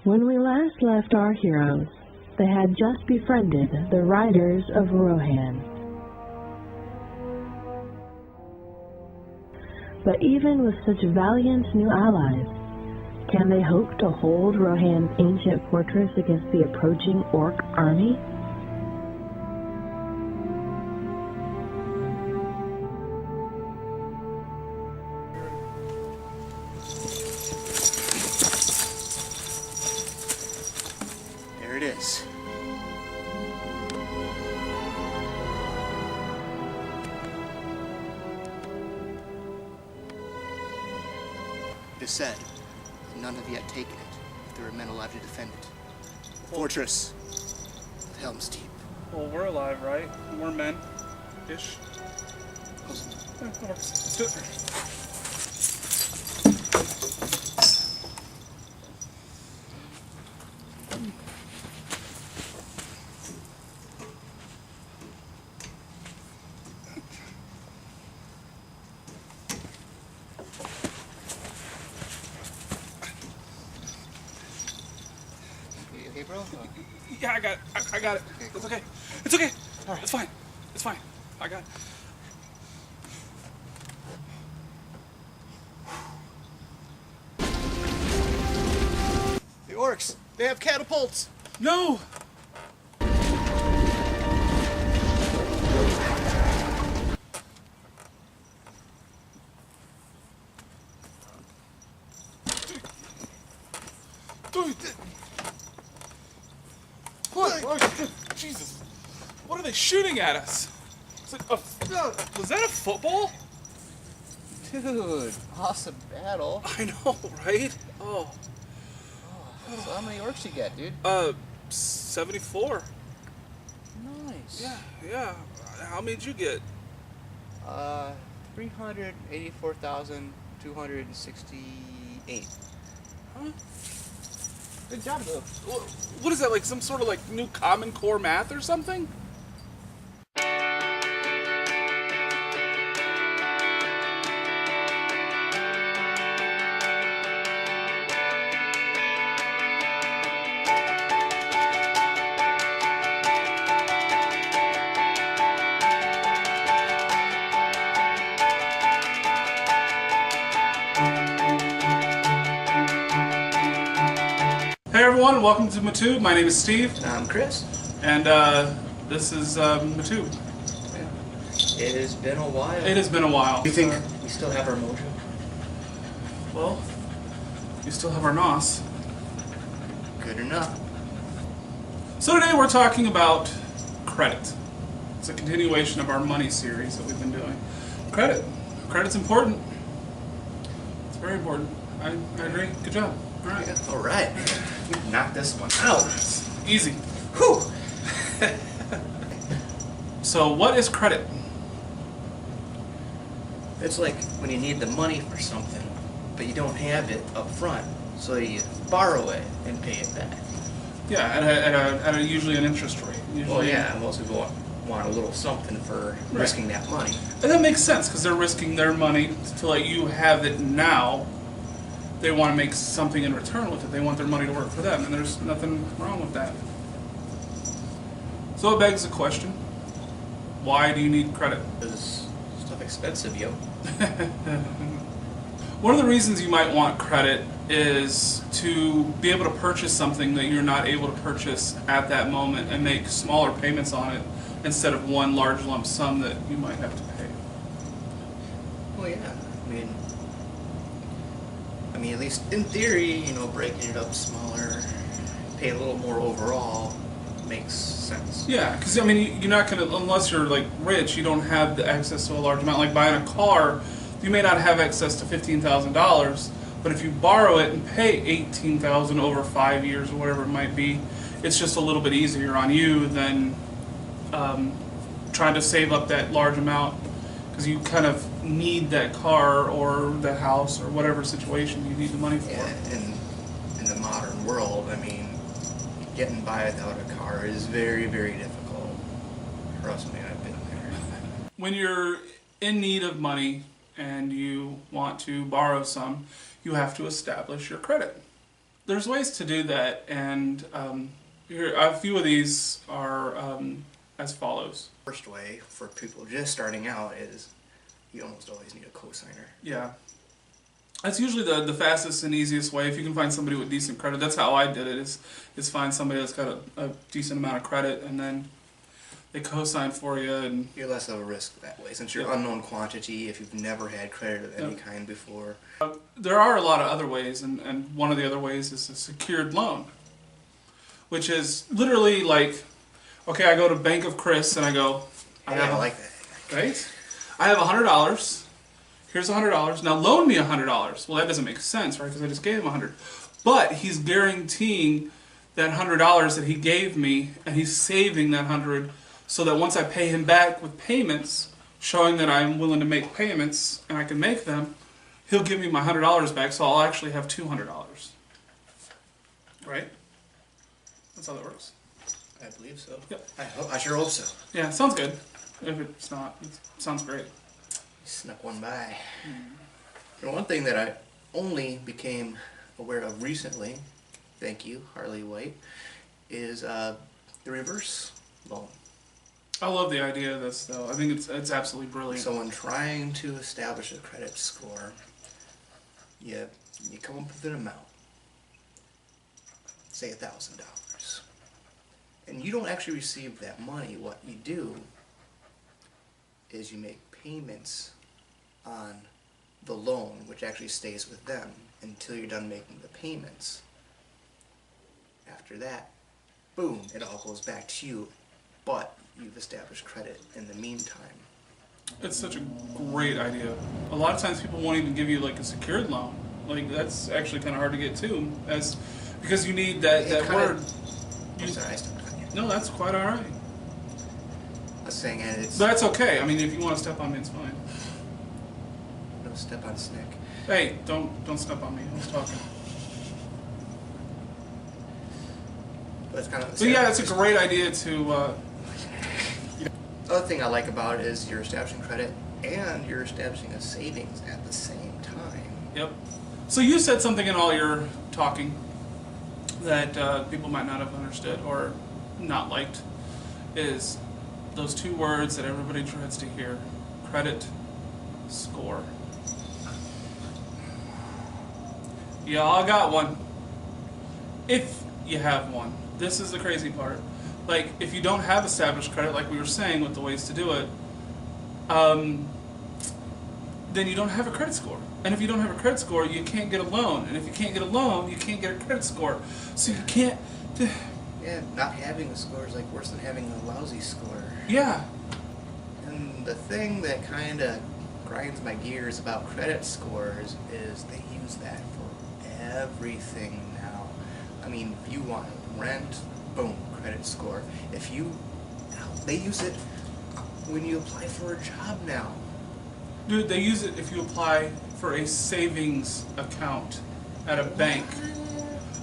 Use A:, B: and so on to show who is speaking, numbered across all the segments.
A: When we last left our heroes, they had just befriended the riders of Rohan. But even with such valiant new allies, can they hope to hold Rohan's ancient fortress against the approaching orc army?
B: There it is. It is said that none have yet taken it, if there are men alive to defend it. Fortress of Helm's Deep.
C: Well, we're alive, right? We're men-ish. Let's do it.
B: You okay, bro?
C: Yeah, I got it. I got it.
B: Okay,
C: It's
B: cool.
C: okay. It's okay.
B: All right.
C: It's fine. It's fine. I got it.
B: The orcs! They have catapults!
C: No! Dude! What? Oh, Jesus! What are they shooting at us? It's like was that a football?
B: Dude, awesome battle.
C: I know, right? Oh.
B: So how many orcs you get, dude?
C: 74.
B: Nice.
C: Yeah. How many did you get?
B: 384,268.
C: Huh?
B: Good job, though.
C: What is that, like some sort of like new Common Core math or something? Hey everyone, welcome to Matube. My name is Steve.
B: I'm Chris.
C: And this is Matube.
B: Yeah. It has been a while.
C: It has been a while.
B: Do you think we still have our mojo?
C: Well, we still have our NOS.
B: Good enough.
C: So today we're talking about credit. It's a continuation of our money series that we've been doing. Credit. Credit's important. It's very important. I agree. Good job. All right.
B: Yeah. All right. Knock this one out.
C: Easy.
B: Whew.
C: So what is credit?
B: It's like when you need the money for something, but you don't have it up front, so you borrow it and pay it back.
C: Yeah, at a usually an interest rate. Usually,
B: Well, yeah, most people want a little something for risking that money.
C: And that makes sense because they're risking their money to let you have it now. They want to make something in return with it. They want their money to work for them, and there's nothing wrong with that. So it begs the question, why do you need credit?
B: Because stuff expensive, yo.
C: One of the reasons you might want credit is to be able to purchase something that you're not able to purchase at that moment and make smaller payments on it instead of one large lump sum that you might have to pay.
B: Well, yeah. I mean, at least in theory, breaking it up smaller, pay a little more overall, makes sense.
C: Yeah, because I mean, you're not gonna, unless you're like rich, you don't have the access to a large amount. Like buying a car, you may not have access to $15,000, but if you borrow it and pay $18,000 over 5 years or whatever it might be, it's just a little bit easier on you than trying to save up that large amount, because you kind of need that car or the house or whatever situation you need the money for.
B: Yeah, in the modern world, I mean, getting by without a car is very, very difficult. Trust me, I've been there.
C: When you're in need of money and you want to borrow some, you have to establish your credit. there's ways to do that, and here a few of these are as follows.
B: First way for people just starting out is you almost always need a cosigner.
C: Yeah. That's usually the fastest and easiest way. If you can find somebody with decent credit, that's how I did it, is find somebody that's got a decent amount of credit, and then they co-sign for you. And
B: you're less of a risk that way, since you're unknown quantity, if you've never had credit of any kind before.
C: There are a lot of other ways, and one of the other ways is a secured loan, which is literally like, okay, I go to Bank of Chris and I go,
B: I like that.
C: Right? I have $100. Here's $100. Now loan me $100. Well, that doesn't make sense, right? Because I just gave him $100. But he's guaranteeing that $100 that he gave me, and he's saving that $100 so that once I pay him back with payments, showing that I'm willing to make payments and I can make them, he'll give me my $100 back, so I'll actually have $200. Right? That's how that works.
B: I believe so.
C: Yep.
B: I sure hope so.
C: Yeah, sounds good. If it's not, it sounds great.
B: Snuck one by. And one thing that I only became aware of recently, thank you, Harley White, is the reverse loan.
C: I love the idea of this, though. I think it's absolutely brilliant.
B: Someone trying to establish a credit score, you come up with an amount, say $1,000, and you don't actually receive that money. What you do is you make payments on the loan, which actually stays with them until you're done making the payments. After that, boom, it all goes back to you, but you've established credit in the meantime.
C: It's such a great idea. A lot of times people won't even give you like a secured loan. Like that's actually kind of hard to get too, because you need that word.
B: I'm sorry, I stepped on you.
C: No, that's quite all right.
B: I was saying, and it's...
C: That's okay. I mean, if you want to step on me, it's fine.
B: No step on Snick.
C: Hey, don't step on me. I was talking.
B: But it's kind of...
C: So yeah, it's a great idea to...
B: The other thing I like about it is you're establishing credit and you're establishing a savings at the same time.
C: Yep. So you said something in all your talking that people might not have understood or not liked, is those two words that everybody dreads to hear: credit score. You all got one. If you have one. This is the crazy part. Like, if you don't have established credit, like we were saying with the ways to do it, then you don't have a credit score. And if you don't have a credit score, you can't get a loan. And if you can't get a loan, you can't get a credit score. So you can't...
B: Yeah, not having a score is like worse than having a lousy score.
C: Yeah.
B: And the thing that kind of grinds my gears about credit scores is they use that for everything now. I mean, if you want rent, boom, credit score. If you... They use it when you apply for a job now.
C: Dude, they use it if you apply for a savings account at a bank.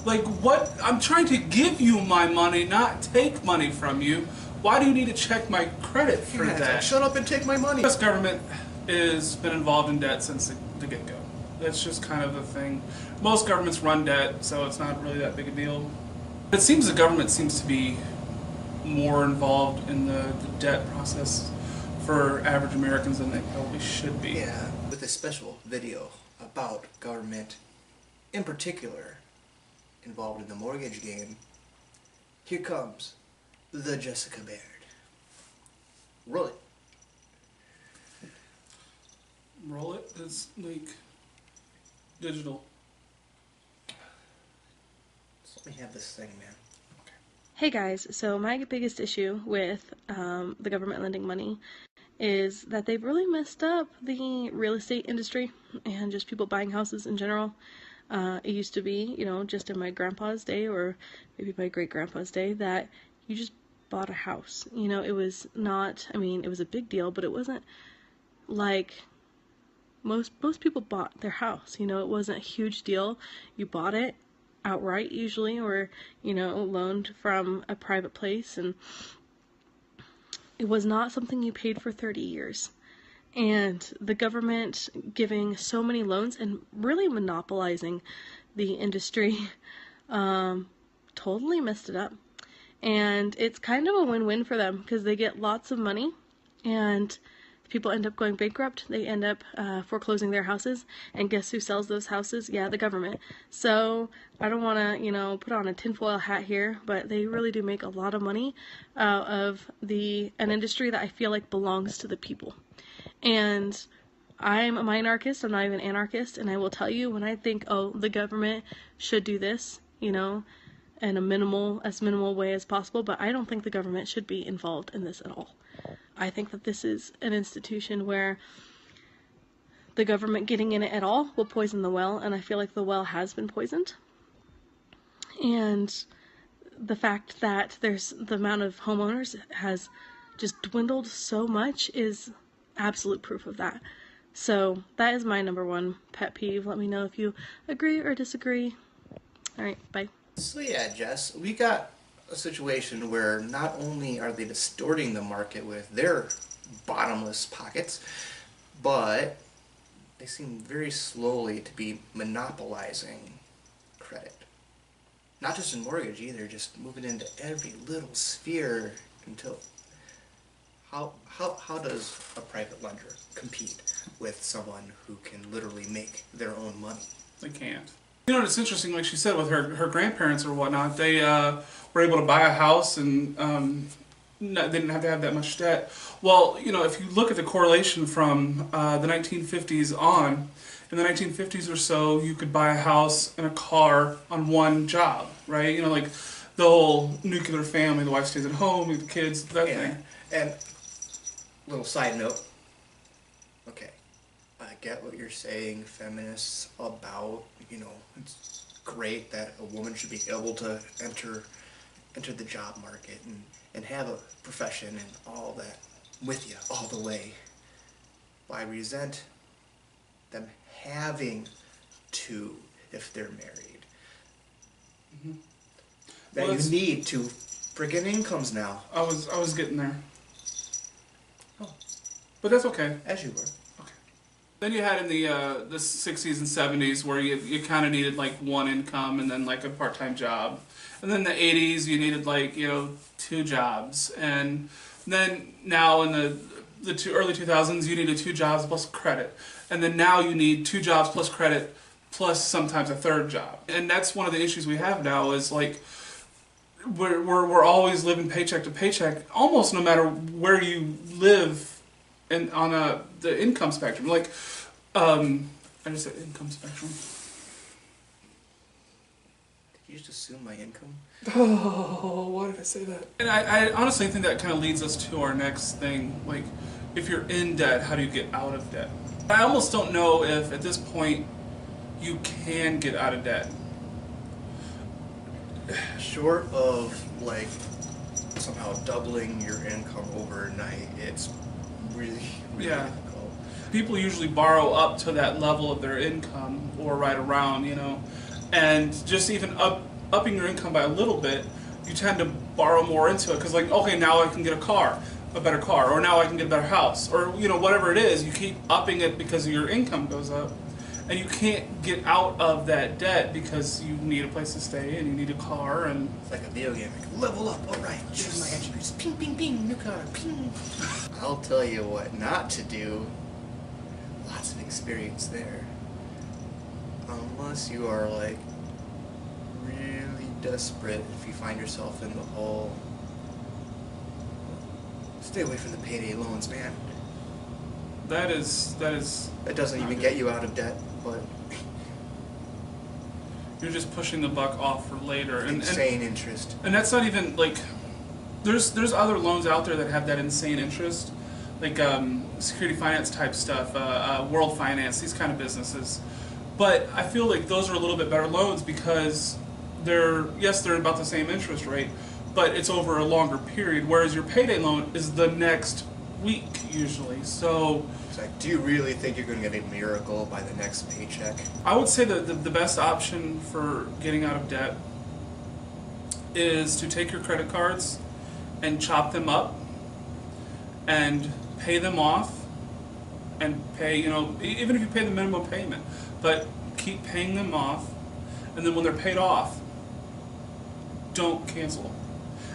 C: Like, what? I'm trying to give you my money, not take money from you. Why do you need to check my credit for that?
B: Like, shut up and take my money.
C: The U.S. government has been involved in debt since the get-go. That's just kind of the thing. Most governments run debt, so it's not really that big a deal. It seems the government seems to be more involved in the debt process for average Americans than they probably should be.
B: Yeah, with a special video about government, in particular, involved in the mortgage game, here comes the Jessica Baird. Roll it.
C: Roll it? It's like digital.
B: Let me have this thing, man.
D: Hey guys, so my biggest issue with the government lending money is that they've really messed up the real estate industry and just people buying houses in general. It used to be, just in my grandpa's day or maybe my great-grandpa's day that you just bought a house. It was not, it was a big deal, but it wasn't like most people bought their house. It wasn't a huge deal. You bought it outright usually, or loaned from a private place, and it was not something you paid for 30 years. And the government giving so many loans and really monopolizing the industry totally messed it up. And it's kind of a win-win for them because they get lots of money, and people end up going bankrupt. They end up foreclosing their houses, and guess who sells those houses? Yeah, the government. So I don't want to, put on a tinfoil hat here, but they really do make a lot of money out of an industry that I feel like belongs to the people. And I'm a minarchist, I'm not even an anarchist, and I will tell you when I think, oh, the government should do this, in a minimal way as possible, but I don't think the government should be involved in this at all. I think that this is an institution where the government getting in it at all will poison the well, and I feel like the well has been poisoned. And the fact that the amount of homeowners has just dwindled so much is absolute proof of that. So that is my number one pet peeve. Let me know if you agree or disagree. All right, bye.
B: So yeah, Jess, we got a situation where not only are they distorting the market with their bottomless pockets, but they seem very slowly to be monopolizing credit. Not just in mortgage either, just moving into every little sphere until... How does a private lender compete with someone who can literally make their own money?
C: They can't. It's interesting, like she said, with her grandparents or whatnot, they were able to buy a house and they didn't have to have that much debt. Well, if you look at the correlation from the 1950s on, in the 1950s or so, you could buy a house and a car on one job, right? Like the whole nuclear family, the wife stays at home, the kids, that thing.
B: And little side note, okay, I get what you're saying, feminists, about, it's great that a woman should be able to enter the job market and have a profession and all that with you all the way. But I resent them having to if they're married.
C: Mm-hmm.
B: That you need two friggin' incomes now.
C: I was getting there. Oh, but that's okay.
B: As you were.
C: Okay. Then you had in the 60s and 70s where you kind of needed like one income and then like a part-time job, and then the 80s you needed like two jobs, and then now in the early 2000s you needed two jobs plus credit, and then now you need two jobs plus credit plus sometimes a third job. And that's one of the issues we have now is like we're always living paycheck to paycheck, almost no matter where you live on the income spectrum. Like I just said income spectrum.
B: Did you just assume my income?
C: Oh, why did I say that? And I honestly think that kind of leads us to our next thing. Like, if you're in debt, how do you get out of debt? I almost don't know if at this point you can get out of debt.
B: Short of like somehow doubling your income overnight, it's really difficult.
C: People usually borrow up to that level of their income or right around, and just even upping your income by a little bit, you tend to borrow more into it because like, okay, now I can get a better car, or now I can get a better house, or whatever it is, you keep upping it because your income goes up. And you can't get out of that debt because you need a place to stay and you need a car and...
B: It's like a video game. Like, level up, alright, choose my attributes. Ping, ping, ping, new car, ping. I'll tell you what not to do. Lots of experience there. Unless you are, like, really desperate, if you find yourself in the hole. Stay away from the payday loans, man.
C: That
B: doesn't even get you out of debt, but
C: you're just pushing the buck off for later.
B: Insane interest.
C: And that's not even like there's other loans out there that have that insane interest, like security finance type stuff, world finance, these kind of businesses. But I feel like those are a little bit better loans because they're about the same interest rate, but it's over a longer period. Whereas your payday loan is the next week usually. So
B: it's like, do you really think you're going to get a miracle by the next paycheck?
C: I would say that the best option for getting out of debt is to take your credit cards and chop them up and pay them off, and pay, even if you pay the minimum payment, but keep paying them off, and then when they're paid off, don't cancel them.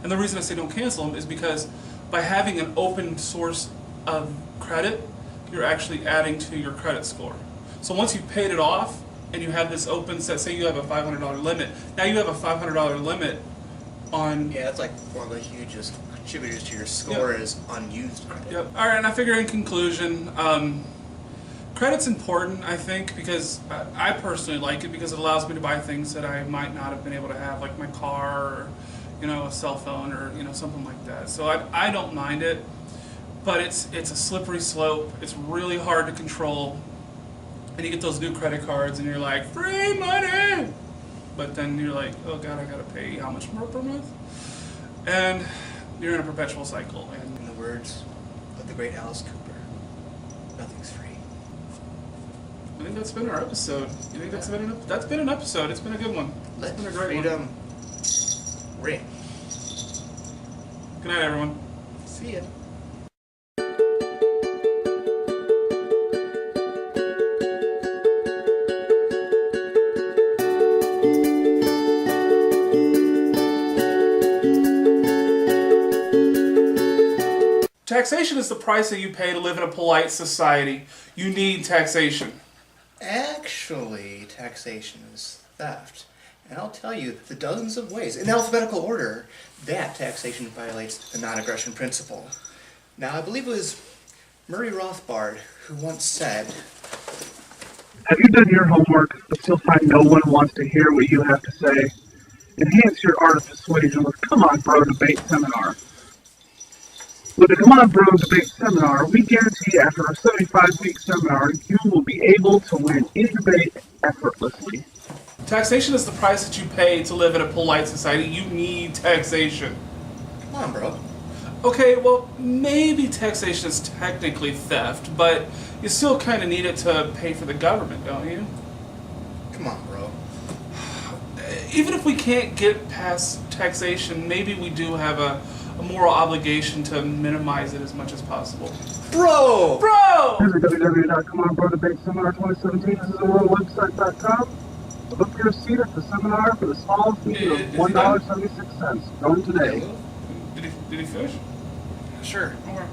C: And the reason I say don't cancel them is because by having an open source of credit, you're actually adding to your credit score. So once you've paid it off and you have this open set, say you have a $500 limit, now you have a $500 limit on...
B: Yeah, that's like one of the hugest contributors to your score is unused credit.
C: Yep. All right, and I figure in conclusion, credit's important, I think, because I personally like it because it allows me to buy things that I might not have been able to have, like my car or, a cell phone or, something like that. So I don't mind it, but it's a slippery slope. It's really hard to control. And you get those new credit cards and you're like, free money! But then you're like, oh God, I gotta pay how much more per month? And you're in a perpetual cycle. And
B: in the words of the great Alice Cooper, nothing's free.
C: I think that's been our episode. You think that's been an episode? It's been a good one.
B: Let
C: it's been a great
B: freedom
C: one.
B: ring.
C: Good night, everyone.
B: See ya.
C: Taxation is the price that you pay to live in a polite society. You need taxation.
B: Actually, taxation is theft. And I'll tell you the dozens of ways, in alphabetical order, that taxation violates the non-aggression principle. Now, I believe it was Murray Rothbard who once said,
E: have you done your homework, but still find no one wants to hear what you have to say? Enhance your art of persuasion with Come On Bro Debate Seminar. With the Come On Bro Debate Seminar, we guarantee after our 75-week seminar, you will be able to win any debate effortlessly.
C: Taxation is the price that you pay to live in a polite society. You need taxation.
B: come on, bro.
C: Okay, well, maybe taxation is technically theft, but you still kind of need it to pay for the government, don't you?
B: Come on, bro.
C: Even if we can't get past taxation, maybe we do have a moral obligation to minimize it as much as possible.
B: Bro!
C: Bro!
E: Visit www.comeonbrodebateseminar2017. This is theworldwebsite.com. Book your seat at the seminar for the smallest fee of $1.76. Going today.
C: Did he finish?
B: Sure.
C: Okay.